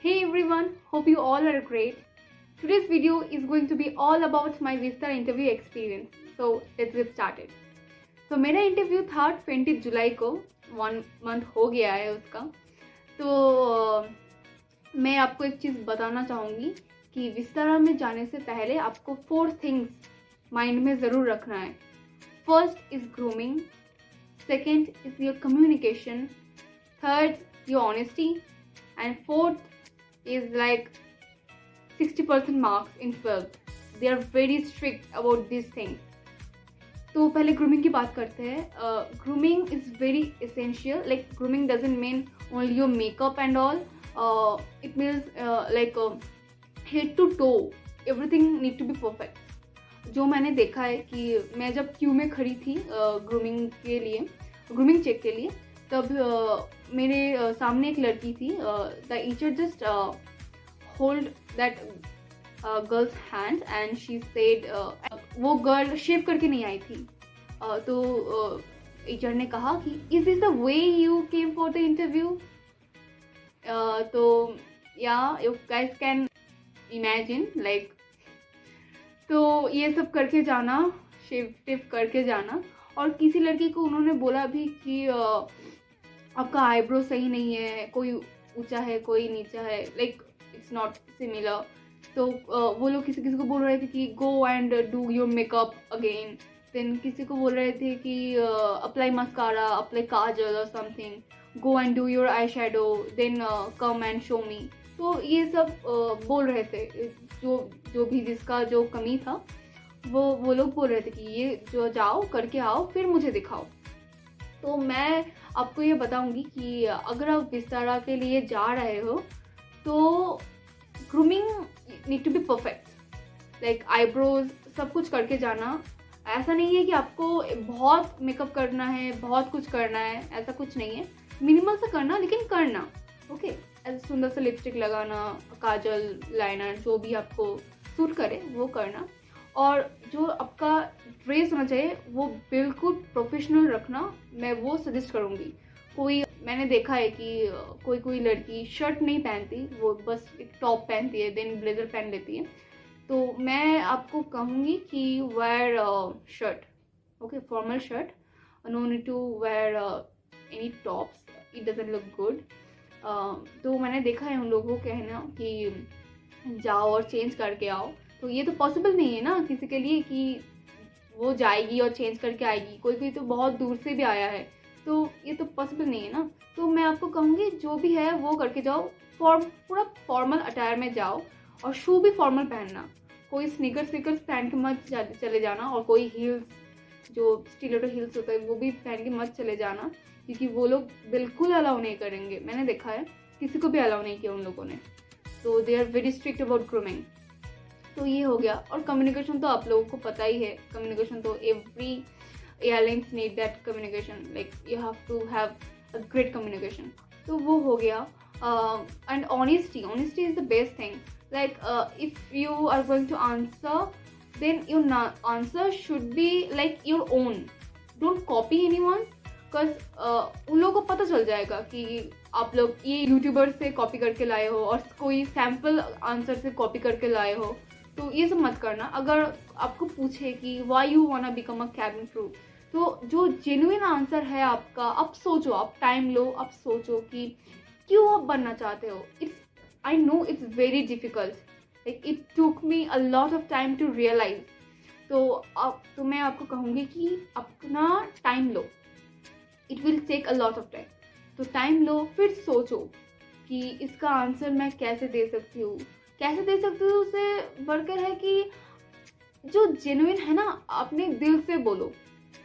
Hey everyone, hope you all are great. Today's video is going to be all about my Vista interview experience. So let's get started. तो मेरा interview था 20 जुलाई को, 1 month हो गया है उसका। तो मैं आपको एक चीज़ बताना चाहूँगी कि विस्तारा में जाने से पहले आपको 4 थिंग्स माइंड में ज़रूर रखना है। First is grooming, second is your communication, third your honesty, and fourth is like 60% marks in 12th. They are very strict about these things. तो पहले ग्रूमिंग की बात करते हैं। Grooming is very essential. Like grooming doesn't mean only your makeup and all. It means like head to toe everything need to be perfect. जो मैंने देखा है कि मैं जब क्यू में खड़ी थी ग्रूमिंग के लिए, ग्रूमिंग चेक के लिए, तब मेरे सामने एक लड़की थी. The teacher just hold that girls hand and she said, वो गर्ल शेव करके नहीं आई थी. तो टीचर ने कहा कि is this the way you came for the interview. तो या you guys can imagine like, तो ये सब करके जाना, शेव टिप करके जाना. और किसी लड़की को उन्होंने बोला भी कि आपका आईब्रो सही नहीं है, कोई ऊंचा है कोई नीचा है, लाइक इट्स नॉट सिमिलर. तो वो लोग किसी किसी को बोल रहे थे कि go and do your makeup again. Then किसी को बोल रहे थे कि अप्लाई मस्कारा, अप्लाई काजल और something, go and do your eye shadow, then come and show me. तो ये सब बोल रहे थे. जो भी जिसका जो कमी था वो लोग बोल रहे थे कि ये जो जाओ करके आओ फिर मुझे दिखाओ. तो मैं आपको ये बताऊंगी कि अगर आप विस्तारा के लिए जा रहे हो तो grooming need to be perfect. Like eyebrows सब कुछ करके जाना. ऐसा नहीं है कि आपको बहुत मेकअप करना है, बहुत कुछ करना है, ऐसा कुछ नहीं है. मिनिमल से करना, लेकिन करना. ओके, ऐसा सुंदर सा लिपस्टिक लगाना, काजल, लाइनर, जो भी आपको सूट करे वो करना. और जो आपका ड्रेस होना चाहिए वो बिल्कुल प्रोफेशनल रखना, मैं वो सजेस्ट करूँगी. मैंने देखा है कि कोई लड़की शर्ट नहीं पहनती, वो बस एक टॉप पहनती है, देन ब्लेजर पहन लेती है. तो मैं आपको कहूँगी कि wear shirt, okay, formal shirt. No need to wear any tops, it doesn't look good. तो मैंने देखा है उन लोगों को कहना कि जाओ और चेंज करके आओ. तो ये तो पॉसिबल नहीं है ना किसी के लिए कि वो जाएगी और चेंज करके आएगी. कोई तो बहुत दूर से भी आया है, तो ये तो पॉसिबल नहीं है ना. तो मैं आपको कहूँगी जो भी है वो करके जाओ. पूरा फॉर्मल अटायर में जाओ, और शू भी फॉर्मल पहनना. कोई स्नीकर्स पहन के मत चले जाना, और कोई हील्स, जो स्टिलेटो हील्स होता है, वो भी पहन के मत चले जाना, क्योंकि वो लोग बिल्कुल अलाउ नहीं करेंगे. मैंने देखा है, किसी को भी अलाउ नहीं किया उन लोगों ने. तो they are very strict about grooming. तो ये हो गया. और कम्युनिकेशन तो आप लोगों को पता ही है. कम्युनिकेशन तो every airlines need that communication. Like you have to have a great communication. तो वो हो गया. And honesty is the best thing. Like if you are going to answer, then your answer should be like your own. Don't copy anyone, because उन लोगों को पता चल जाएगा कि आप लोग ये यूट्यूबर से कॉपी करके लाए हो और कोई सैम्पल आंसर से कॉपी करके लाए हो. तो ये सब मत करना. अगर आपको पूछे कि why you वांना become a cabin crew, तो जो जेन्युइन आंसर है आपका, आप सोचो, आप टाइम लो, आप सोचो कि क्यों आप बनना चाहते हो. I know it's very difficult. Like it took me a lot of time to realize. तो मैं आपको कहूँगी कि अपना टाइम लो. It will take a lot of time. तो टाइम लो, फिर सोचो कि इसका आंसर मैं कैसे दे सकती हूँ. उसे बढ़कर है कि जो जेन्युइन है ना, अपने दिल से बोलो.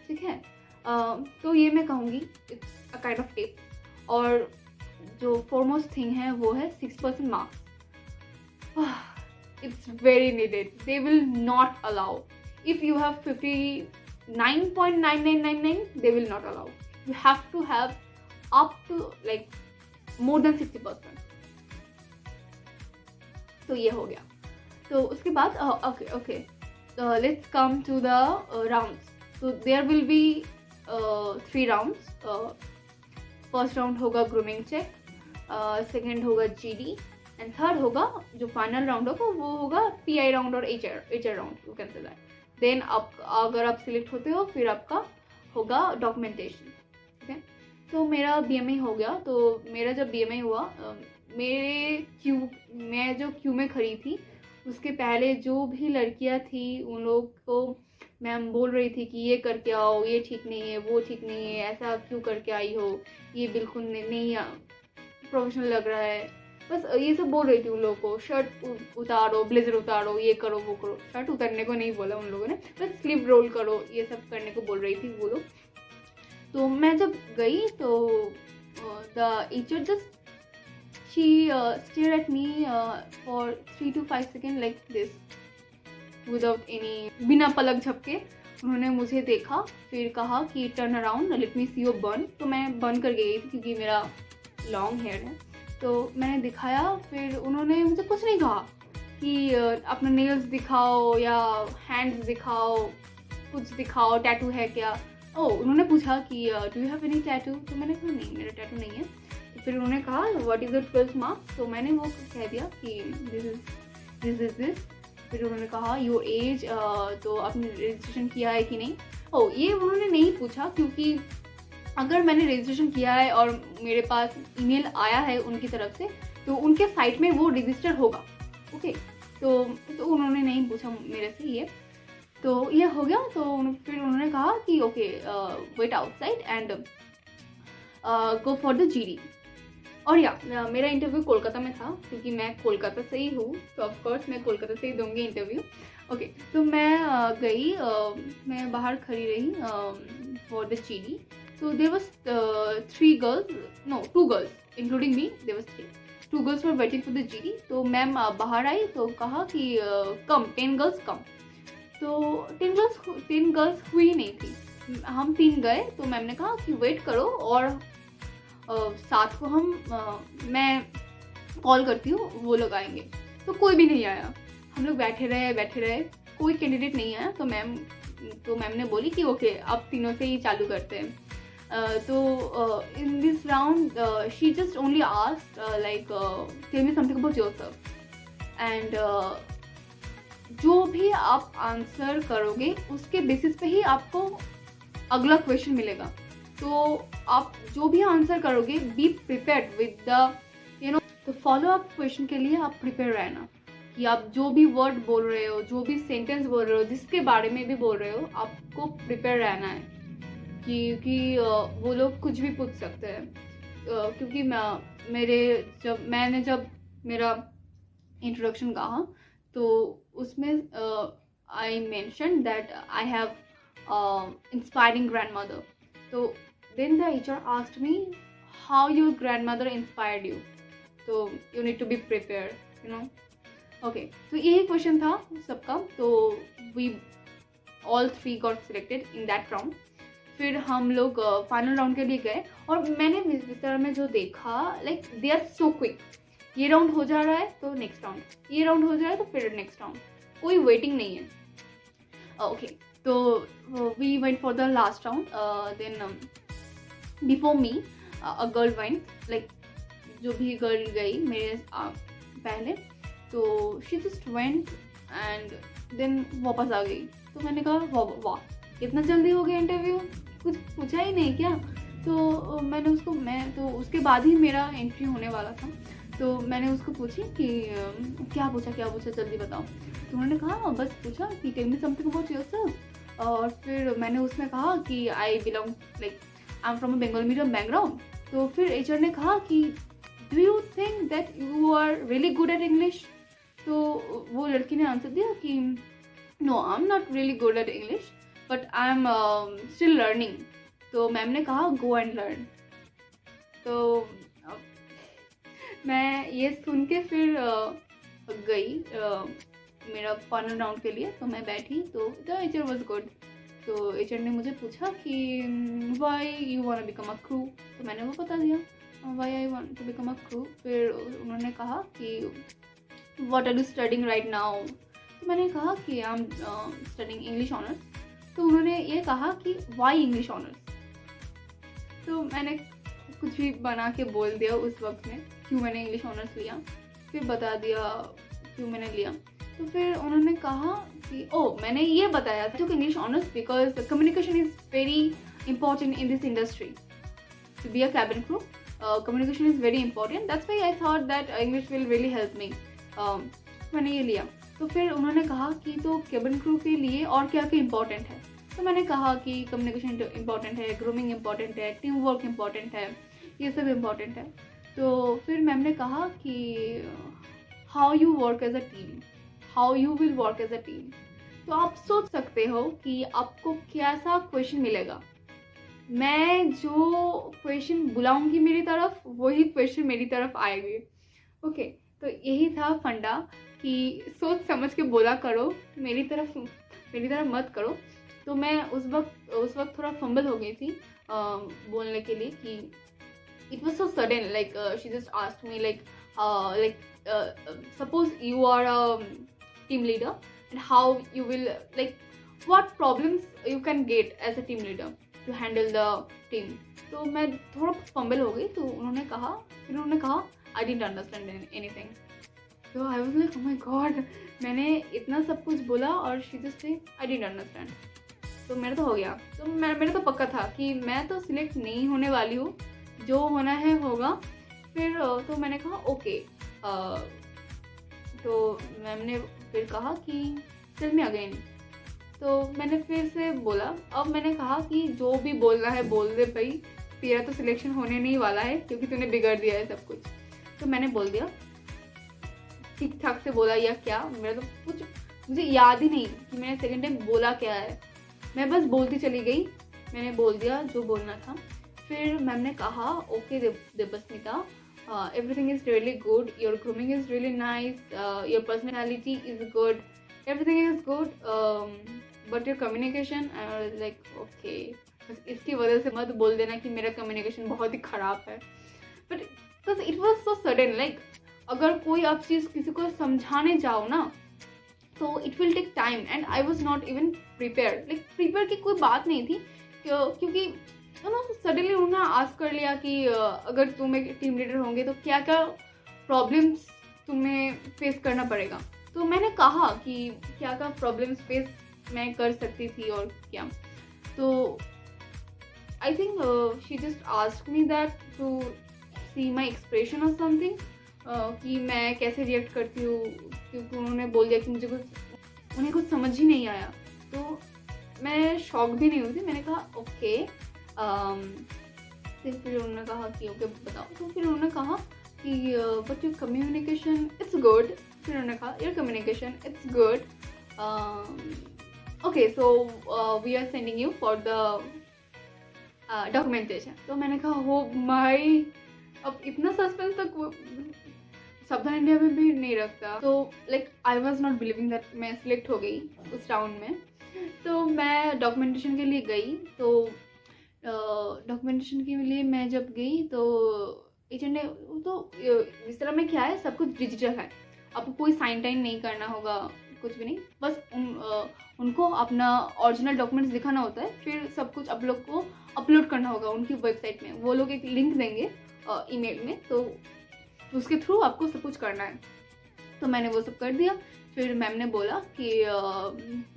ठीक है. तो ये मैं कहूँगी, it's a kind of tip. और जो फॉरमोस्ट थिंग है वो है 6% marks. It's very needed. They will not allow. If you have 59.9999, they will not allow. You have to have up to like more than 60%. तो ये हो गया. तो उसके बाद okay, let's come to the rounds. तो there will be 3 rounds. First round होगा grooming check, second होगा जीडी, एंड थर्ड होगा जो फाइनल राउंड होगा वो होगा PI राउंड और HR round, you can say that. Then आप अगर आप सिलेक्ट होते हो फिर आपका होगा डॉक्यूमेंटेशन। ठीक है, तो मेरा BMA हो गया। तो मेरा जब BMA हुआ, मैं जो क्यू में खड़ी थी उसके पहले जो भी लड़कियां थी उन लोग को मैम बोल रही थी कि ये करके आओ, ये ठीक नहीं है, वो ठीक नहीं है, ऐसा क्यों करके आई हो, ये बिल्कुल नहीं प्रोफेशनल लग रहा है, बस ये सब बोल रही थी उन लोगों को। शर्ट उतारो, ब्लेजर उतारो, ये करो वो करो। शर्ट उतारने को नहीं बोला उन लोगों ने, बस स्लीव रोल करो, ये सब करने को बोल रही थी वो लोग। तो मैं जब गई तो the teacher just she stared at me for 3 to 5 seconds like this without any, बिना पलक झपके उन्होंने मुझे देखा, फिर कहा कि turn around let me see your बन। तो मैं बन कर गई थी क्योंकि मेरा लॉन्ग हेयर है, तो मैंने दिखाया। फिर उन्होंने मुझे कुछ नहीं कहा कि अपना नेल्स दिखाओ या हैंड्स दिखाओ, कुछ दिखाओ, टैटू है क्या। उन्होंने पूछा कि do you have any tattoo. तो मैंने कहा नहीं, मेरा टैटू नहीं है। तो फिर उन्होंने कहा what is the 12th marks. तो मैंने वो कह दिया कि दिस इज दिस। फिर उन्होंने कहा योर एज, तो आपने रजिस्ट्रेशन किया है कि नहीं। ये उन्होंने नहीं पूछा, क्योंकि अगर मैंने रजिस्ट्रेशन किया है और मेरे पास ईमेल आया है उनकी तरफ से तो उनके साइट में वो रजिस्टर होगा। ओके, तो उन्होंने नहीं पूछा मेरे से ये, तो ये हो गया। तो फिर उन्होंने कहा कि okay wait outside and go for the GD। और मेरा इंटरव्यू कोलकाता में था, क्योंकि मैं कोलकाता से ही हूँ, तो ऑफकोर्स मैं कोलकाता से ही दूंगी इंटरव्यू। ओके, तो मैं गई, मैं बाहर खड़ी रही फॉर द GD। तो there was 2 girls including me, there was 2 girls were waiting for the GD। तो मैम बाहर आई तो कहा कि कम 10 गर्ल्स कम। तो 10 गर्ल्स हुई नहीं थी, हम 3 गए। तो मैम ने कहा कि वेट करो और साथ को मैं कॉल करती हूँ, वो लोग आएंगे। तो कोई भी नहीं आया, हम लोग बैठे रहे, कोई कैंडिडेट नहीं आया। तो मैम ने बोली कि ओके अब तीनों से ही चालू करते हैं। तो in this round she just only asked like tell me something about yourself, and जो भी आप आंसर करोगे उसके बेसिस पे ही आपको अगला क्वेश्चन मिलेगा। तो आप जो भी आंसर करोगे बी प्रिपेयर्ड विद द तो फॉलो अप क्वेश्चन के लिए आप प्रिपेयर रहना, कि आप जो भी वर्ड बोल रहे हो, जो भी सेंटेंस बोल रहे हो, जिसके बारे में भी बोल रहे हो, आपको प्रिपेयर रहना है, क्योंकि वो लोग कुछ भी पूछ सकते हैं। क्योंकि मैंने जब मेरा इंट्रोडक्शन कहा तो उसमें I mention that I have inspiring grandmother. तो then the HR asked me how your grandmother inspired you, so you need to be prepared, okay। तो यही क्वेश्चन था सबका। तो we all 3 got selected in that round। फिर हम लोग final round के लिए गए, और मैंने विस्तार में जो देखा like they are so quick, ये राउंड हो जा रहा है तो नेक्स्ट राउंड, ये राउंड हो जा रहा है तो फिर नेक्स्ट राउंड, कोई वेटिंग नहीं है। ओके, तो we went for the last round. Then before me a girl went, like जो भी गर्ल गई मेरे पहले, तो she just went and then वापस आ गई। तो मैंने कहा वाह इतना जल्दी हो गया इंटरव्यू, कुछ पूछा ही नहीं क्या। तो तो उसके बाद ही मेरा एंट्री होने वाला था। तो मैंने उसको पूछी कि क्या पूछा जल्दी बताओ। तो उन्होंने कहा बस पूछा कि tell me something about yourself. और फिर मैंने उसमें कहा कि I belong like I am from a Bengali medium background. तो फिर HR ने कहा कि do you think that you are really good at English. तो वो लड़की ने आंसर दिया कि no I am not really good at English but I am still learning. तो मैम ने कहा गो एंड लर्न। तो मैं ये सुन के फिर गई मेरा फाइनल राउंड के लिए। तो मैं बैठी, तो द HR वॉज गुड। तो HR ने मुझे पूछा कि why you want to become a crew. तो मैंने वो बता दिया why I want to become a crew. फिर उन्होंने कहा कि what are you studying right now. तो मैंने कहा कि I am studying English honours. तो उन्होंने ये कहा कि वाई इंग्लिश ऑनर्स। तो मैंने कुछ भी बना के बोल दिया उस वक्त में क्यों मैंने इंग्लिश ऑनर्स लिया। फिर बता दिया क्यों मैंने लिया। तो फिर उन्होंने कहा कि मैंने ये बताया था to English honours because communication is very important in this industry to be a cabin crew. Communication is very important. That's why I thought that English will really help me. मैंने ये लिया। तो फिर उन्होंने कहा कि तो cabin crew के लिए और क्या क्या इम्पोर्टेंट है। तो मैंने कहा कि कम्युनिकेशन इम्पॉर्टेंट है, ग्रूमिंग इम्पॉर्टेंट है, टीम वर्क इम्पॉर्टेंट है, ये सब इम्पॉर्टेंट है। तो फिर मैम ने कहा कि how you work as a team, how you will work as a team. तो आप सोच सकते हो कि आपको कैसा क्वेश्चन मिलेगा। मैं जो क्वेश्चन बुलाऊंगी मेरी तरफ वही क्वेश्चन मेरी तरफ आएगी। ओके, तो यही था फंडा कि सोच समझ के बोला करो, मेरी तरफ मत करो। तो मैं उस वक्त थोड़ा फंबल हो गई थी बोलने के लिए कि it was so sudden, like she just asked me like suppose you are a team leader and how you will like what problems you can get as a team leader to handle the team. तो मैं थोड़ा fumble हो गई। तो उन्होंने कहा I didn't understand anything. तो I was like, oh my god, मैंने इतना सब कुछ बोला और she just say I didn't understand. तो मेरा तो हो गया। तो मेरा तो पक्का था कि मैं तो सिलेक्ट नहीं होने वाली हूँ, जो होना है होगा। फिर तो मैंने कहा ओके। तो मैम ने फिर कहा कि टेल मी अगेन। तो मैंने फिर से बोला। अब मैंने कहा कि जो भी बोलना है बोल दे भाई, तेरा तो सिलेक्शन होने नहीं वाला है क्योंकि तूने बिगाड़ दिया है सब कुछ। तो मैंने बोल दिया, ठीक ठाक से बोला या क्या, मेरा तो कुछ मुझे याद ही नहीं कि मैंने सेकंड टाइम बोला क्या है। मैं बस बोलती चली गई, मैंने बोल दिया जो बोलना था। फिर मैम ने कहा okay Debasmita, everything is really good, your grooming is really nice, your personality is good, everything is good, but your communication, I was like okay, बस इसकी वजह से मत बोल देना कि मेरा कम्युनिकेशन बहुत ही ख़राब है। But because it was so sudden, like अगर कोई आप चीज़ किसी को समझाने जाओ ना तो it will take time and I was not even prepare. Like prepare की कोई बात नहीं थी क्योंकि सडनली उन्होंने आस्क कर लिया कि अगर तुम एक टीम लीडर होंगे तो क्या क्या प्रॉब्लम्स तुम्हें फेस करना पड़ेगा। तो मैंने कहा कि क्या क्या प्रॉब्लम्स फेस मैं कर सकती थी और क्या। तो I think she just ask me that to see my expression और समथिंग, कि मैं कैसे रिएक्ट करती हूँ, क्योंकि उन्होंने बोल दिया कि उन्हें कुछ समझ ही नहीं आया। तो मैं शॉक भी नहीं हुई थी। मैंने कहा ओके। फिर उन्होंने कहा कि ओके बताओ। तो फिर उन्होंने कहा कि but your communication it's good. फिर उन्होंने कहा your communication it's good, okay so we are sending you for the documentation. तो मैंने कहा हो माई, अब इतना सस्पेंस तक सावधान इंडिया में भी नहीं रखता। तो like I was not believing that मैं सिलेक्ट हो गई उस राउंड में। तो मैं डॉक्यूमेंटेशन के लिए गई। तो डॉक्यूमेंटेशन के लिए मैं जब गई तो एजेंट ने, तो इस तरह में क्या है, सब कुछ डिजिटल है, आपको कोई साइन टाइन नहीं करना होगा, कुछ भी नहीं, बस उनको अपना ओरिजिनल डॉक्यूमेंट्स दिखाना होता है। फिर सब कुछ आप लोग को अपलोड करना होगा उनकी वेबसाइट में। वो लोग एक लिंक देंगे ईमेल में, तो उसके थ्रू आपको सब कुछ करना है। तो मैंने वो सब कर दिया। फिर मैम ने बोला कि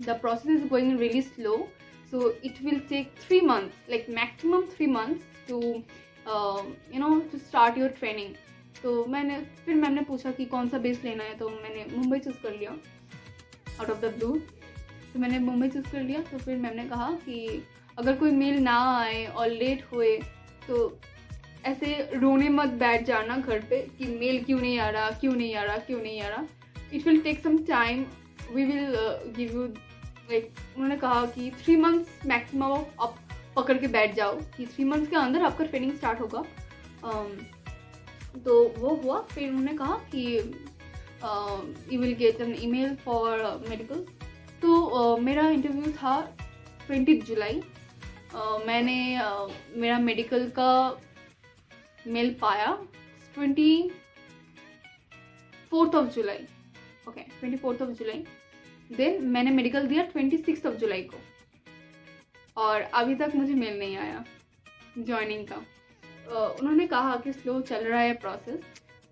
the process is going really slow, so it will take 3 months, like maximum 3 months to to start your training. तो फिर मैम ने पूछा कि कौन सा बेस लेना है। तो मैंने मुंबई चूज़ कर लिया आउट ऑफ द ब्लू। तो मैंने मुंबई चूज़ कर लिया। तो फिर मैम ने कहा कि अगर कोई मेल ना आए और लेट हुए तो ऐसे रोने मत बैठ जाना घर पे कि मेल क्यों नहीं आ रहा, क्यों नहीं आ रहा, क्यों नहीं आ रहा। It will take some time, we will give you, like उन्होंने कहा कि 3 months मैक्सिमम आप पकड़ के बैठ जाओ कि 3 months के अंदर आपका ट्रेनिंग स्टार्ट होगा। तो वो हुआ। फिर उन्होंने कहा कि you will get an email for medical. तो मेरा इंटरव्यू था 20 जुलाई। मैंने मेरा मेडिकल का मेल पाया 24 जुलाई। ओके, 24 जुलाई। देन मैंने मेडिकल दिया 26 जुलाई को, और अभी तक मुझे मेल नहीं आया ज्वाइनिंग का। उन्होंने कहा कि स्लो चल रहा है प्रोसेस,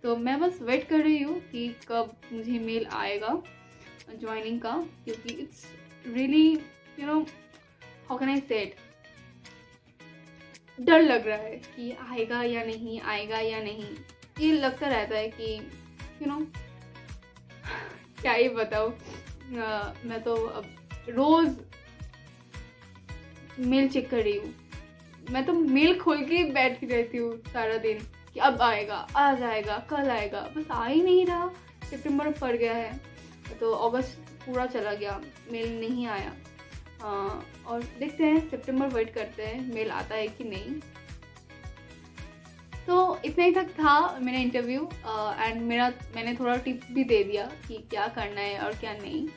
तो मैं बस वेट कर रही हूँ कि कब मुझे मेल आएगा ज्वाइनिंग का, क्योंकि it's really you know how can I से इट, डर लग रहा है कि आएगा या नहीं, आएगा या नहीं, ये लगता रहता है कि यू नो क्या ही बताऊँ। मैं तो अब रोज़ मेल चेक कर रही हूँ, मैं तो मेल खोल के बैठी रहती हूँ सारा दिन कि अब आएगा, आ जाएगा, कल आएगा, बस आ ही नहीं रहा। सितंबर पड़ गया है तो अगस्त पूरा चला गया, मेल नहीं आया। और देखते हैं, सितंबर वेट करते हैं मेल आता है कि नहीं। तो इतना ही तक था मेरा इंटरव्यू एंड मैंने थोड़ा टिप्स भी दे दिया कि क्या करना है और क्या नहीं।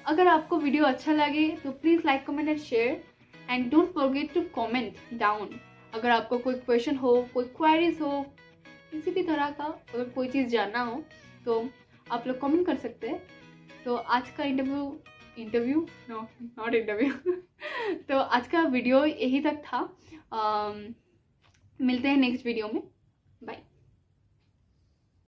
अगर आपको वीडियो अच्छा लगे तो please like, comment and share and don't forget to comment down. अगर आपको कोई क्वेश्चन हो, कोई क्वेरीज हो, किसी भी तरह का अगर कोई चीज़ जानना हो तो आप लोग कमेंट कर सकते हैं। तो आज का इंटरव्यू नो नॉट इंटरव्यू तो आज का वीडियो यही तक था। मिलते हैं नेक्स्ट वीडियो में। बाय।